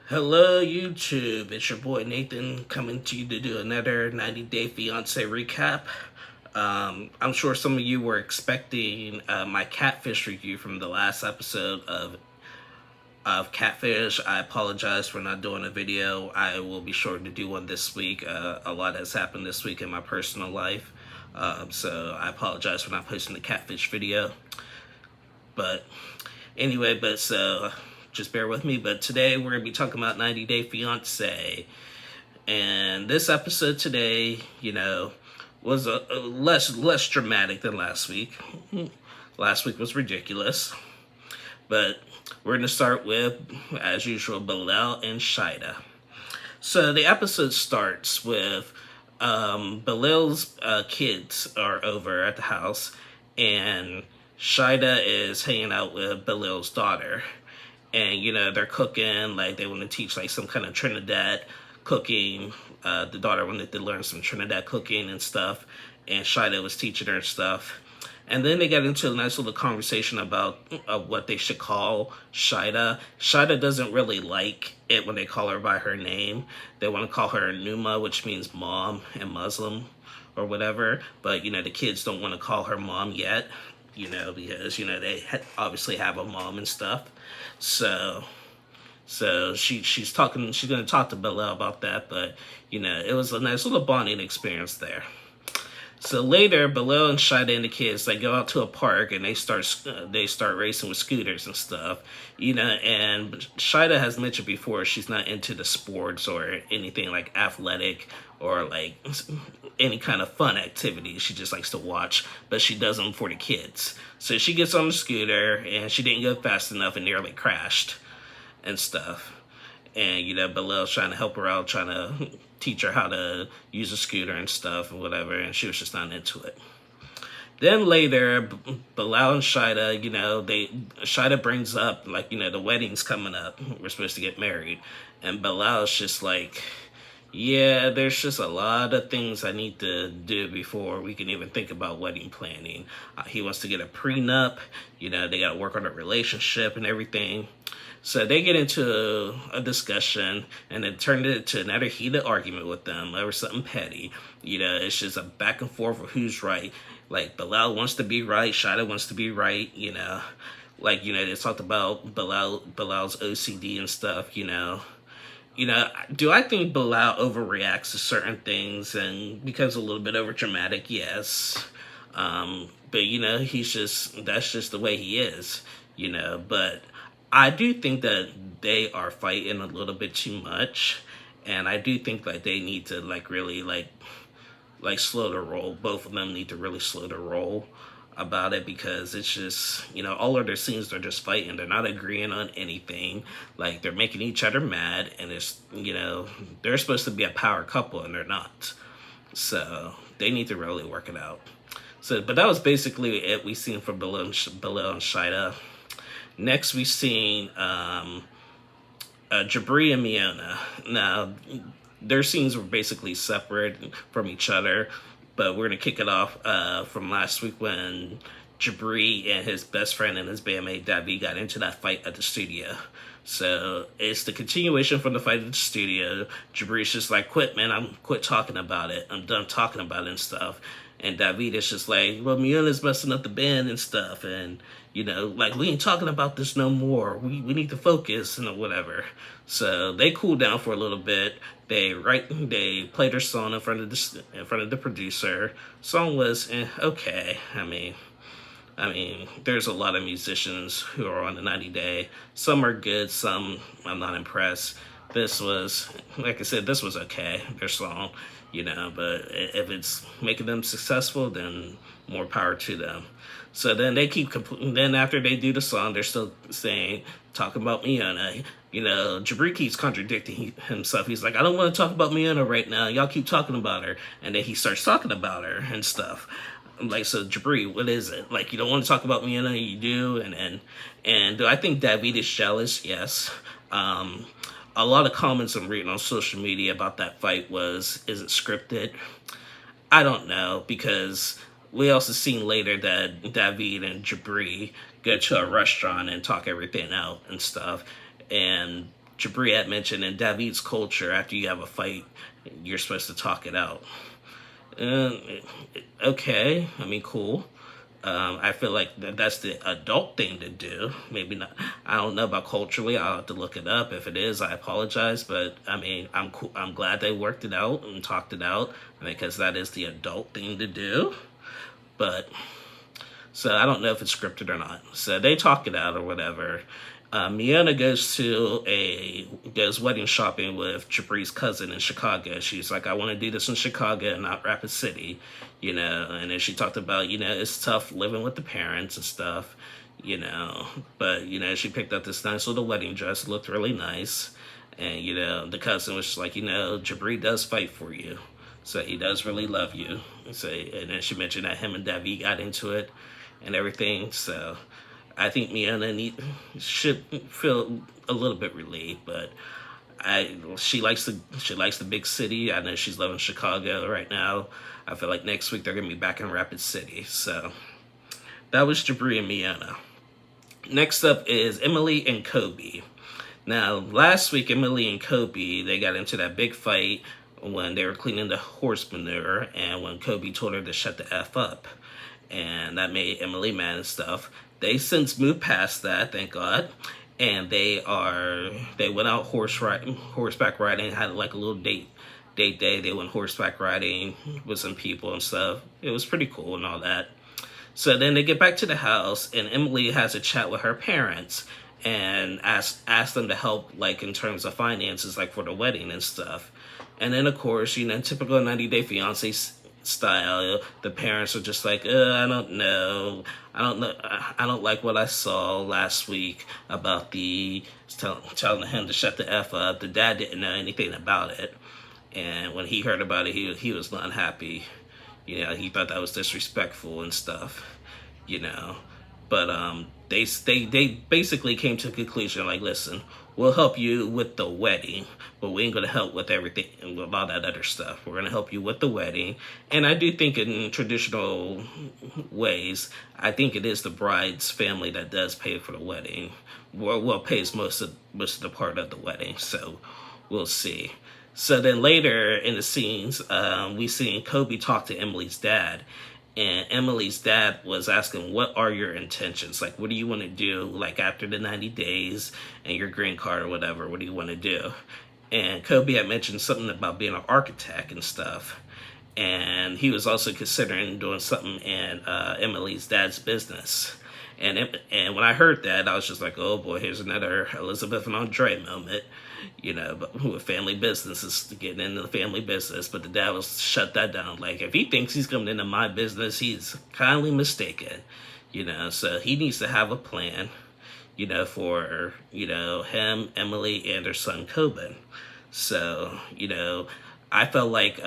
Hello, YouTube. It's your boy Nathan coming to you to do another 90-day Fiancé recap. I'm sure some of you were expecting my catfish review from the last episode of Catfish. I apologize for not doing a video. I will be sure to do one this week. A lot has happened this week in my personal life, so I apologize for not posting the Catfish video. But anyway, just bear with me. But today we're going to be talking about 90 Day Fiancé. And this episode today, was a less dramatic than last week. Last week was ridiculous. But we're going to start with, as usual, Bilal and Shida. So the episode starts with Bilal's kids are over at the house, and Shida is hanging out with Bilal's daughter. And, they're cooking, like, they want to teach, like, some kind of Trinidad cooking. The daughter wanted to learn some Trinidad cooking and stuff, and Shida was teaching her stuff. And then they got into a nice little conversation about what they should call Shida. Shida doesn't really like it when they call her by her name. They want to call her Numa, which means mom in Muslim or whatever. But, the kids don't want to call her mom yet, because, they obviously have a mom and stuff. So she's going to talk to Bella about that, but, it was a nice little bonding experience there. So later, Bilal and Shida and the kids, they go out to a park and they start racing with scooters and stuff, and Shida has mentioned before she's not into the sports or anything like athletic or like any kind of fun activity. She just likes to watch, but she does them for the kids. So she gets on the scooter and she didn't go fast enough and nearly crashed and stuff. And, Bilal's trying to help her out, trying to teach her how to use a scooter and stuff and whatever, and she was just not into it. Then later, Bilal and Shida, Shida brings up, like, the wedding's coming up. We're supposed to get married. And Bilal's just like, yeah, there's just a lot of things I need to do before we can even think about wedding planning. He wants to get a prenup. They got to work on a relationship and everything. So they get into a discussion, and it turned into another heated argument with them over something petty. It's just a back and forth of who's right. Like, Bilal wants to be right, Shida wants to be right, Like, they talked about Bilal's OCD and stuff, Do I think Bilal overreacts to certain things and becomes a little bit overdramatic? Yes. But, that's just the way he is, But I do think that they are fighting a little bit too much, and I do think that they need to really slow the roll. Both of them need to really slow the roll about it, because it's just, all of their scenes, they're just fighting. They're not agreeing on anything. Like, they're making each other mad, and it's, they're supposed to be a power couple and they're not. So they need to really work it out. So, but that was basically it we seen from Bilal and Shida. Next, we've seen Jabri and Miona. Now, their scenes were basically separate from each other, but we're going to kick it off from last week when Jabri and his best friend and his bandmate Davi got into that fight at the studio. So it's the continuation from the fight at the studio. Jabri's just like, I'm quit talking about it. I'm done talking about it and stuff. And David is just like, well, Miona's messing up the band and stuff. And, like, we ain't talking about this no more. We need to focus and whatever. So they cooled down for a little bit. They played their song in front of the producer. Song was okay. I mean, there's a lot of musicians who are on the 90 Day. Some are good, some I'm not impressed. This was, like I said, this was okay, their song, but if it's making them successful, then more power to them. So then then after they do the song, they're still talking about Miona. Jabri keeps contradicting himself. He's like, I don't want to talk about Miona right now. Y'all keep talking about her. And then he starts talking about her and stuff. I'm like, so Jabri, what is it? Like, you don't want to talk about Miona, you do? And do I think David is jealous? Yes. A lot of comments I'm reading on social media about that fight is it scripted? I don't know, because we also seen later that David and Jabri go to a restaurant and talk everything out and stuff. And Jabri had mentioned in David's culture, after you have a fight, you're supposed to talk it out. Uh, okay, I mean, cool. I feel like that's the adult thing to do. Maybe not. I don't know about culturally. I'll have to look it up. If it is, I apologize. But I mean, I'm cool. I'm glad they worked it out and talked it out because that is the adult thing to do. But so I don't know if it's scripted or not. So they talk it out or whatever. Miona goes wedding shopping with Jabri's cousin in Chicago. She's like, I want to do this in Chicago and not Rapid City, you know. And then she talked about, you know, it's tough living with the parents and stuff, you know. But, you know, she picked up this nice little wedding dress. It looked really nice. And, you know, the cousin was just like, you know, Jabri does fight for you. So he does really love you. So, and then she mentioned that him and Davi got into it and everything. So I think Miona should feel a little bit relieved, but she likes the big city. I know she's loving Chicago right now. I feel like next week they're gonna be back in Rapid City. So that was Jabri and Miona. Next up is Emily and Kobe. Now last week Emily and Kobe, they got into that big fight when they were cleaning the horse manure, and when Kobe told her to shut the F up, and that made Emily mad and stuff. They since moved past that, thank God, and they went out horseback riding, had like a little date day. They went horseback riding with some people and stuff. It was pretty cool and all that. So then they get back to the house, and Emily has a chat with her parents and ask them to help, like in terms of finances, like for the wedding and stuff. And then of course, you know, typical 90 Day Fiancé style, the parents are just like, I don't know. I don't like what I saw last week about telling him to shut the F up. The dad didn't know anything about it. And when he heard about it, he was not happy. You know, he thought that was disrespectful and stuff, you know. But they basically came to a conclusion like, listen, we'll help you with the wedding, but we ain't gonna help with everything and with all that other stuff. We're gonna help you with the wedding. And I do think in traditional ways, I think it is the bride's family that does pay for the wedding. Well, pays most of the part of the wedding. So we'll see. So then later in the scenes, we seen Kobe talk to Emily's dad. And Emily's dad was asking, what are your intentions? Like, what do you want to do, like, after the 90 days and your green card or whatever? What do you want to do? And Kobe had mentioned something about being an architect and stuff. And he was also considering doing something in Emily's dad's business. And when I heard that, I was just like, oh boy, here's another Elizabeth and Andre moment, you know, but with family businesses, getting into the family business. But the dad was shut that down. Like, if he thinks he's coming into my business, he's kindly mistaken, you know. So he needs to have a plan, you know, for, you know, him, Emily, and their son, Coben. So, you know, I felt like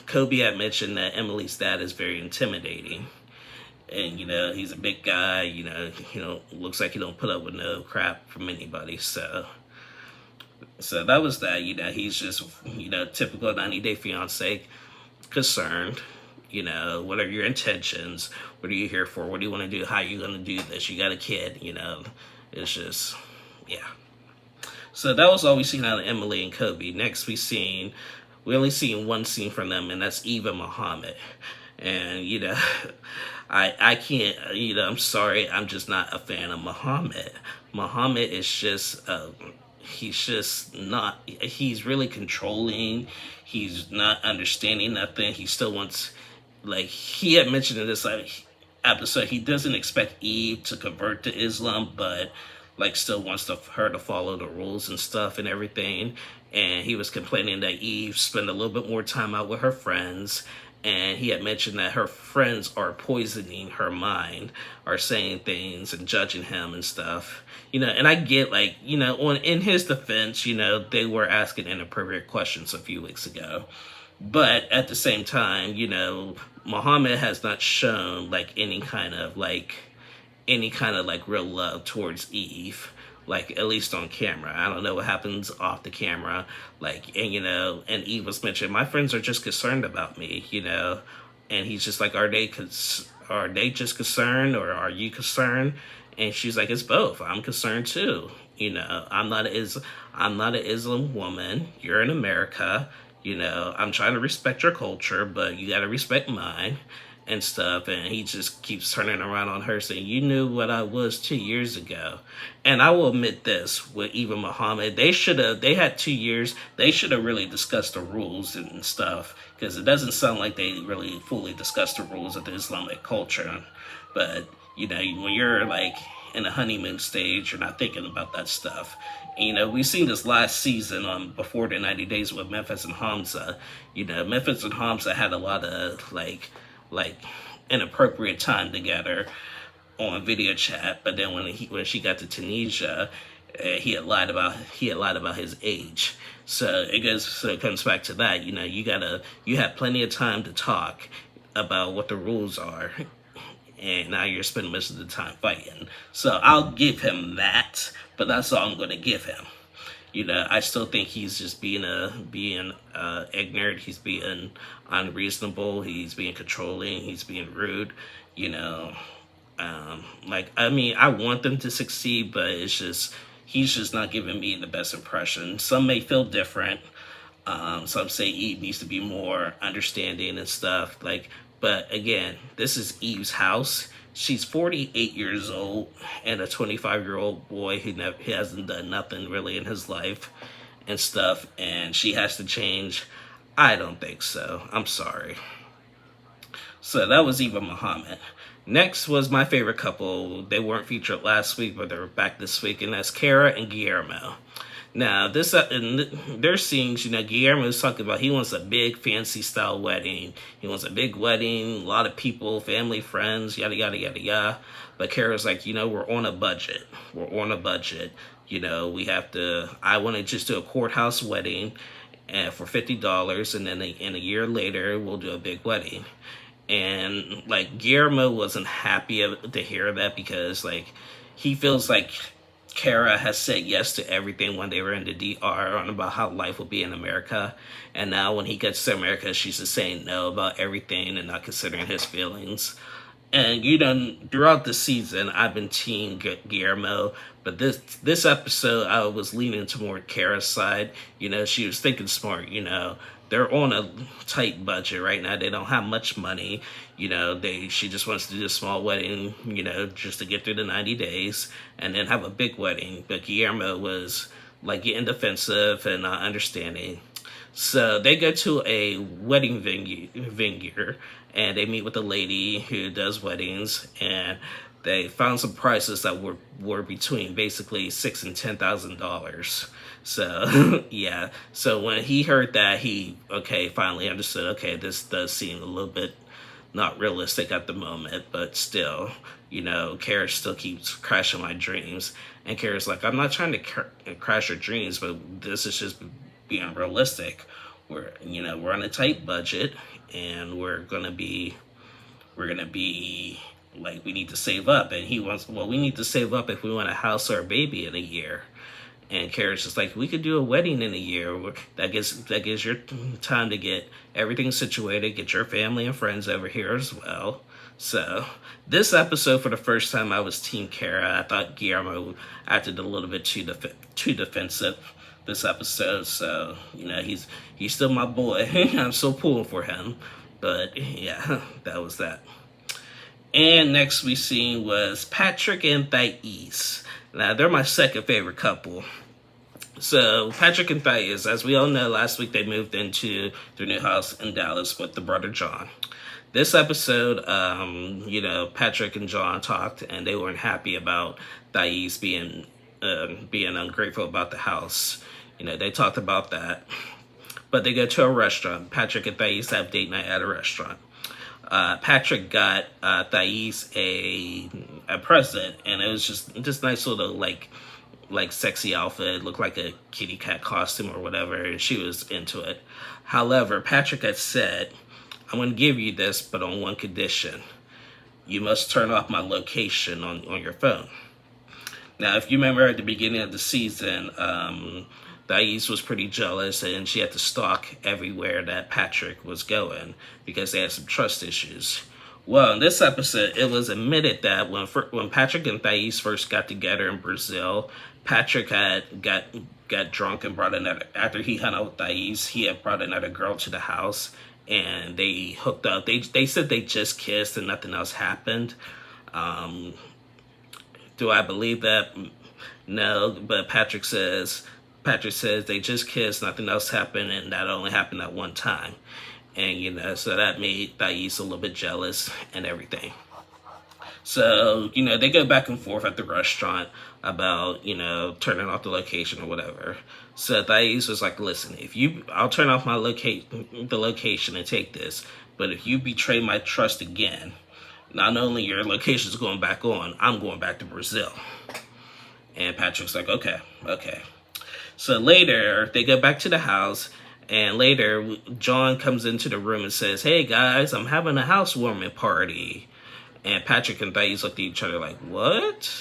Kobe had mentioned that Emily's dad is very intimidating. And, you know, he's a big guy, you know, looks like he don't put up with no crap from anybody. So that was that, you know, he's just, you know, typical 90 Day Fiancé, concerned, you know, what are your intentions? What are you here for? What do you want to do? How are you going to do this? You got a kid, you know, it's just, yeah. So that was all we seen out of Emily and Kobe. Next we only seen one scene from them, and that's Eve and Muhammad. And, you know, I can't, you know, I'm sorry, I'm just not a fan of Muhammad. Muhammad is just, he's really controlling. He's not understanding nothing. He still wants, like, he had mentioned in this episode, he doesn't expect Eve to convert to Islam, but, like, still wants her to follow the rules and stuff and everything. And he was complaining that Eve spent a little bit more time out with her friends. And he had mentioned that her friends are poisoning her mind, are saying things and judging him and stuff. You know, and I get, like, you know, in his defense, you know, they were asking inappropriate questions a few weeks ago. But at the same time, you know, Muhammad has not shown, like, any kind of real love towards Eve. Like, at least on camera. I don't know what happens off the camera. Like, and, you know, and Eve was mentioned, my friends are just concerned about me, you know. And he's just like, are they just concerned, or are you concerned? And she's like, it's both. I'm concerned too, I'm not an Islam woman. You're in America. I'm trying to respect your culture, but you got to respect mine and stuff. And he just keeps turning around on her saying, you knew what I was 2 years ago. And I will admit this with even Muhammad, they had 2 years. They should have really discussed the rules and stuff, because it doesn't sound like they really fully discussed the rules of the Islamic culture. But, when you're like in a honeymoon stage, you're not thinking about that stuff. We've seen this last season before the 90 days with Memphis and Hamza. Memphis and Hamza had a lot of like inappropriate time together on video chat, but then when she got to Tunisia, he had lied about his age. So it comes back to that. You have plenty of time to talk about what the rules are, and now you're spending most of the time fighting. So I'll give him that, but that's all I'm going to give him. I still think he's just being ignorant. He's being unreasonable. He's being controlling. He's being rude. I want them to succeed, but he's just not giving me the best impression. Some may feel different. Some say Eve needs to be more understanding and stuff. But again, this is Eve's house. She's 48 years old and a 25-year-old boy who hasn't done nothing really in his life and stuff, and she has to change. I don't think so. I'm sorry. So that was Eva Muhammad. Next was my favorite couple. They weren't featured last week, but they're back this week, and that's Kara and Guillermo. Now, in their scenes, Guillermo is talking about he wants a big fancy style wedding. He wants a big wedding, a lot of people, family, friends, yada, yada, yada, yada. But Kara's like, we're on a budget. We're on a budget. I want to just do a courthouse wedding for $50, and then a year later, we'll do a big wedding. And, Guillermo wasn't happy to hear that, because, he feels like Kara has said yes to everything when they were in the DR on about how life will be in America. And now when he gets to America, she's just saying no about everything and not considering his feelings. And, throughout the season, I've been team Guillermo. But this episode, I was leaning to more Kara's side. She was thinking smart, They're on a tight budget right now. They don't have much money. She just wants to do a small wedding, just to get through the 90 days and then have a big wedding. But Guillermo was getting defensive and not understanding. So they go to a wedding venue and they meet with a lady who does weddings, and they found some prices that were between basically $6,000 and $10,000. So, yeah. So when he heard that, he finally understood, this does seem a little bit not realistic at the moment, but still, Kara still keeps crashing my dreams. And Kara's like, I'm not trying to crash your dreams, but this is just being realistic. We're on a tight budget, and we're gonna be we need to save up. And he wants, we need to save up if we want a house or a baby in a year. And Kara's just like, we could do a wedding in a year. That gives your time to get everything situated, get your family and friends over here as well. So this episode, for the first time, I was team Kara. I thought Guillermo acted a little bit too defensive this episode. So, he's still my boy. I'm still pulling for him. But yeah, that was that. And next we seen was Patrick and Thais. Now, they're my second favorite couple. So, Patrick and Thais, as we all know, last week they moved into their new house in Dallas with the brother John. This episode, Patrick and John talked, and they weren't happy about Thais being ungrateful about the house. They talked about that. But they go to a restaurant. Patrick and Thais have date night at a restaurant. Patrick got Thais a present, and it was just nice little sexy outfit. It looked like a kitty cat costume or whatever, and she was into it. However, Patrick had said, I'm going to give you this, but on one condition. You must turn off my location on your phone. Now, if you remember at the beginning of the season, Thais was pretty jealous, and she had to stalk everywhere that Patrick was going because they had some trust issues. Well, in this episode, it was admitted that when Patrick and Thais first got together in Brazil, Patrick had got drunk and brought another, after he hung out with Thais, he had brought another girl to the house and they hooked up. They said they just kissed and nothing else happened. Do I believe that? No, but Patrick says they just kissed, nothing else happened, and that only happened at one time. And, you know, so that made Thais a little bit jealous and everything. So, you know, they go back and forth at the restaurant about, you know, turning off the location or whatever. So Thais was like, listen, I'll turn off the location and take this, but if you betray my trust again, not only your location's going back on, I'm going back to Brazil. And Patrick's like, okay. So later, they go back to the house, and later, John comes into the room and says, hey guys, I'm having a housewarming party. And Patrick and Thais looked at each other like, what?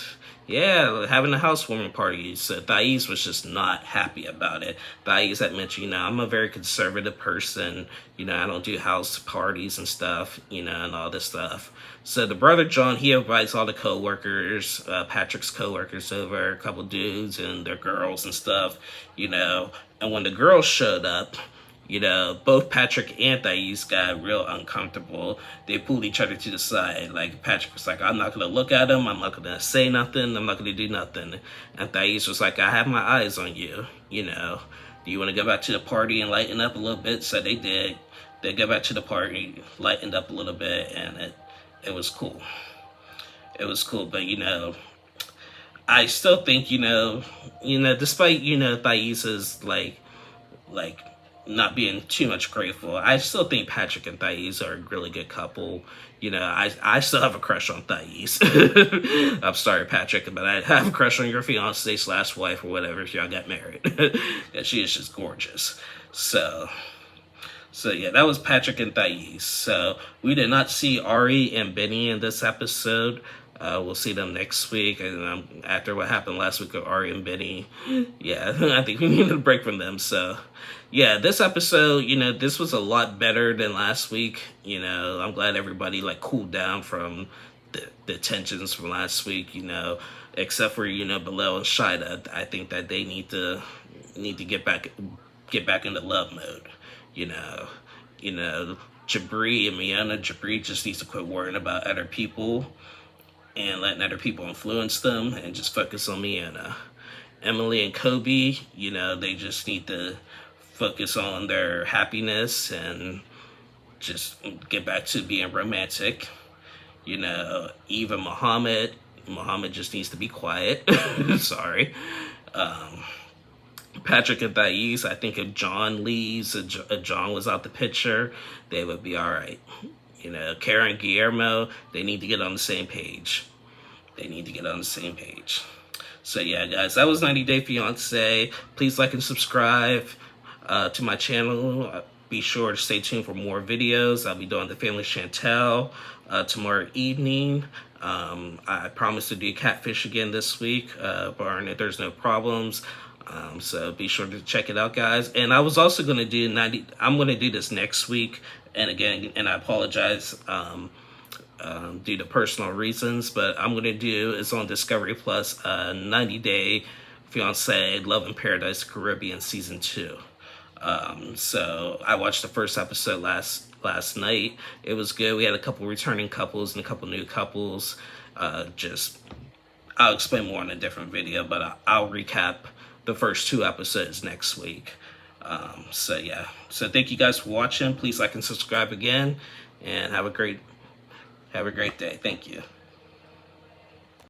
Yeah, having a housewarming party. So Thais was just not happy about it. Thais had mentioned, you know, I'm a very conservative person. You know, I don't do house parties and stuff, you know, and all this stuff. So the brother John, he invites all the co-workers, Patrick's co-workers over, a couple dudes and their girls and stuff, you know. And when the girls showed up, you know, both Patrick and Thais got real uncomfortable. They pulled each other to the side. Like, Patrick was like, I'm not going to look at him. I'm not going to say nothing. I'm not going to do nothing. And Thais was like, I have my eyes on you. You know, do you want to go back to the party and lighten up a little bit? So they did. They go back to the party, lightened up a little bit, and it was cool. It was cool. But, you know, I still think, you know, despite, you know, Thais's, like, not being too much grateful, I still think Patrick and Thais are a really good couple. You know, I still have a crush on Thais. I'm sorry, Patrick, but I have a crush on your fiance / wife or whatever if y'all got married. And she is just gorgeous. So yeah, that was Patrick and Thais. So we did not see Ari and Benny in this episode. We'll see them next week. And after what happened last week with Ari and Benny, yeah, I think we need a break from them. So yeah, this episode, you know, this was a lot better than last week. You know, I'm glad everybody like cooled down from the tensions from last week, you know, except for, you know, Bilal and Shida. I think that they need to get back into love mode. You know, Jabri and Miana. Jabri just needs to quit worrying about other people and letting other people influence them and just focus on Miana. Emily and Kobe, you know, they just need to focus on their happiness and just get back to being romantic. You know, Eve and Muhammad just needs to be quiet. Sorry. Patrick and Thais, I think if John leaves, if John was out the picture, they would be all right. You know, Kara and Guillermo, they need to get on the same page. So yeah, guys, that was 90 Day Fiancé. Please like and subscribe to my channel. Be sure to stay tuned for more videos. I'll be doing the Family Chantel tomorrow evening. I promise to do Catfish again this week, barring if there's no problems. So be sure to check it out, guys. And I was also going to do I'm going to do this next week. And again, and I apologize due to personal reasons, but I'm going to do is on Discovery Plus 90 Day Fiancé Love in Paradise Caribbean Season 2. So I watched the first episode last night. It was good. We had a couple returning couples and a couple new couples. I'll explain more in a different video, but I'll recap the first 2 episodes next week. So yeah. So thank you guys for watching. Please like and subscribe again, and have a great day. Thank you.